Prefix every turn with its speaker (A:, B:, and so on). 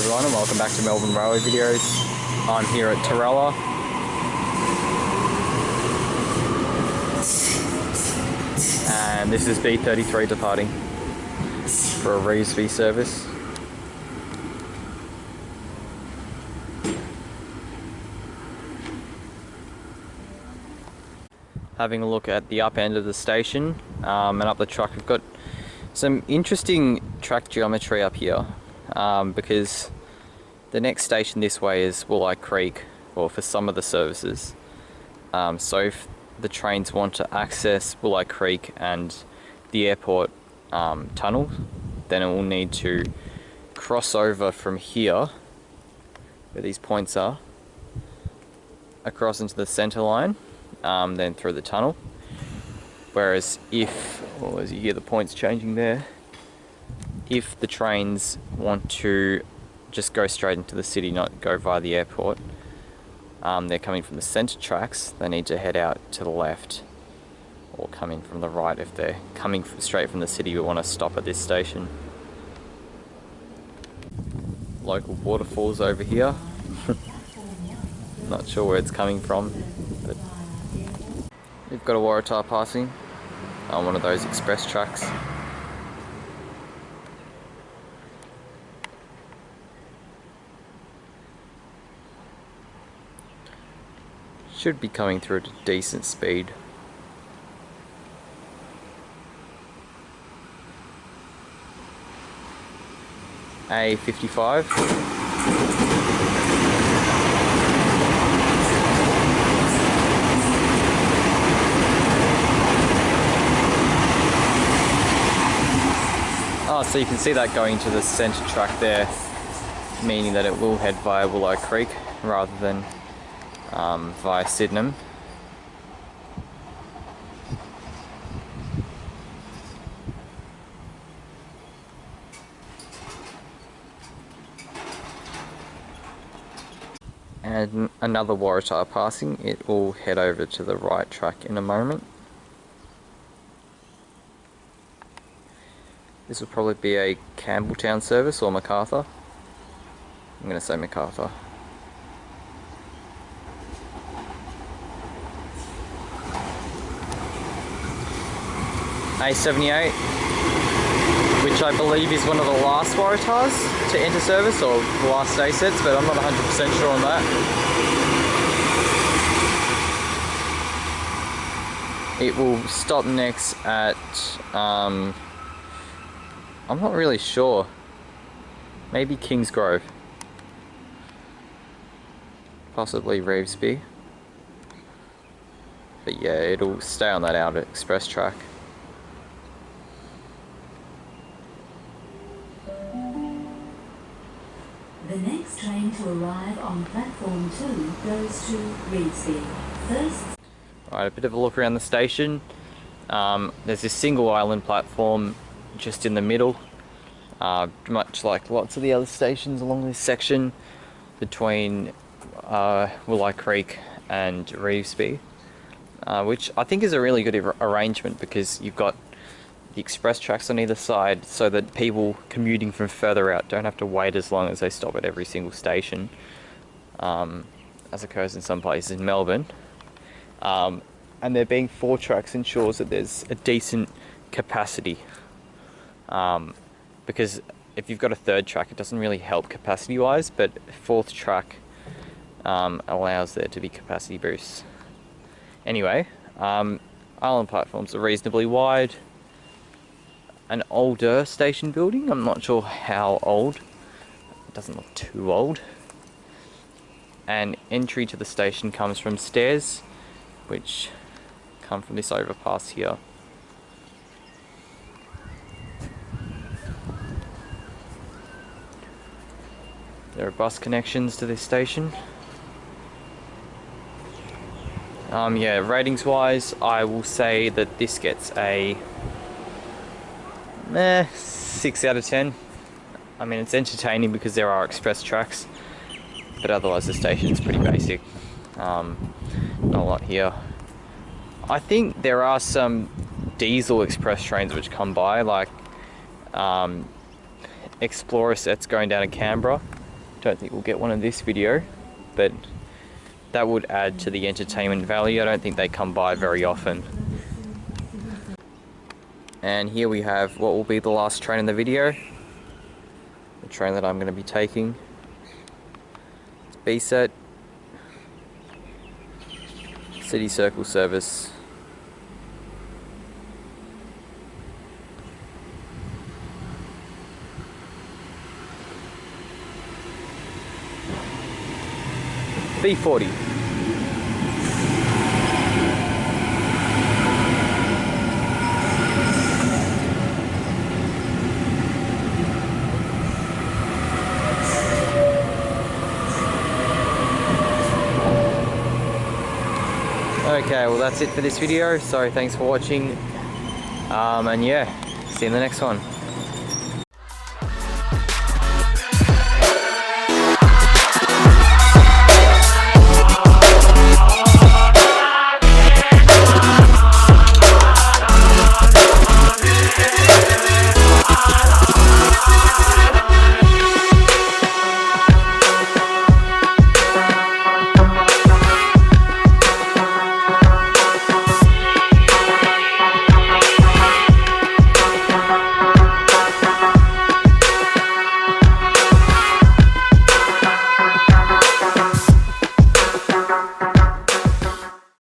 A: Hi everyone and welcome back to Melbourne Railway videos. I'm here at Turrella. And this is B33 departing for a Revesby service. Having a look at the up end of the station and up the track, we've got some interesting track geometry up here. Because the next station this way is Woolli Creek, or for some of the services. So if the trains want to access Woolli Creek and the airport tunnel, then it will need to cross over from here, where these points are, across into the centre line, then through the tunnel. Whereas if, or as you hear the points changing there, if the trains want to just go straight into the city, not go via the airport, they're coming from the centre tracks, they need to head out to the left or come in from the right. If they're coming straight from the city, we want to stop at this station. Local waterfalls over here. Not sure where it's coming from, but we've got a Waratah passing on one of those express tracks. Should be coming through at a decent speed. A55. Oh, so you can see that going to the centre track there, meaning that it will head via Woolli Creek rather than via Sydenham. And another Waratah passing, it will head over to the right track in a moment. This will probably be a Campbelltown service or Macarthur. I'm going to say Macarthur. A78, which I believe is one of the last Waratahs to enter service, or the last day sets, but I'm not 100% sure on that. It will stop next at, I'm not really sure, maybe Kingsgrove, possibly Revesby, but yeah, it'll stay on that outer express track.
B: The next train to arrive on platform 2 goes to Revesby. First.
A: Alright, a bit of a look around the station. There's this single island platform just in the middle, much like lots of the other stations along this section between Woolli Creek and Revesby, which I think is a really good arrangement because you've got the express tracks on either side so that people commuting from further out don't have to wait as long as they stop at every single station, as occurs in some places in Melbourne. And there being 4 tracks ensures that there's a decent capacity, because if you've got a 3rd track it doesn't really help capacity wise, but 4th track allows there to be capacity boosts. Anyway, island platforms are reasonably wide. An older station building, I'm not sure how old, it doesn't look too old. And entry to the station comes from stairs, which come from this overpass here. There are bus connections to this station. Yeah, ratings wise, I will say that this gets a 6 out of 10. I mean, it's entertaining because there are express tracks, but otherwise the station's pretty basic. Not a lot here. I think there are some diesel express trains which come by, like Explorer sets going down to Canberra, Don't think we'll get one in this video, but that would add to the entertainment value. I don't think they come by very often. And here we have what will be the last train in the video. The train that I'm going to be taking. It's B-set. City Circle service. B40. Okay, well that's it for this video, so thanks for watching, and yeah, see you in the next one.